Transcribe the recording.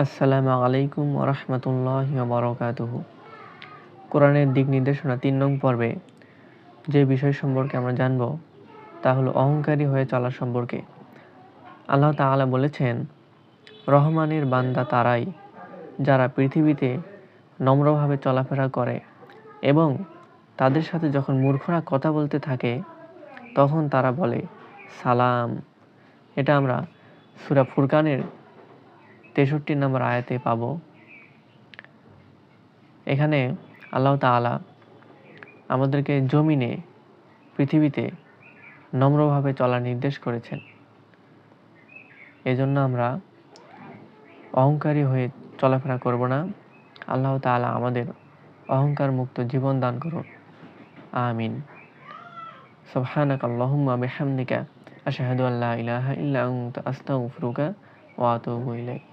আসসালামু আলাইকুম ওয়া রাহমাতুল্লাহি ওয়া বারাকাতুহু। কোরআনের দিক নির্দেশনা ৩ নং পর্বে যে বিষয় সম্পর্কে আমরা জানব তা হলো অহংকারী হয়ে চলা সম্পর্কে। আল্লাহ তাআলা বলেছেন, রহমানের বান্দা তারাই যারা পৃথিবীতে নম্রভাবে চলাফেরা করে এবং তাদের সাথে যখন মূর্খরা কথা বলতে থাকে তখন তারা বলে সালাম। এটা আমরা সূরা ফুরকানের ৬৩ নম্বর আয়াতে পাব। এখানে আল্লাহ তাআলা আমাদেরকে জমিনে পৃথিবীতে নম্রভাবে চলার নির্দেশ করেছেন। এজন্য আমরা অহংকারী হয়ে চলাফেরা করব না। আল্লাহ তাআলা আমাদের অহংকার মুক্ত জীবন দান করুন। আমিন। সুবহানাকা আল্লাহুম্মা বিহামদিকা আশহাদু আল্লা ইলাহা ইল্লা আনতা আস্তাগফিরুকা ওয়া আতুবু ইলাইক।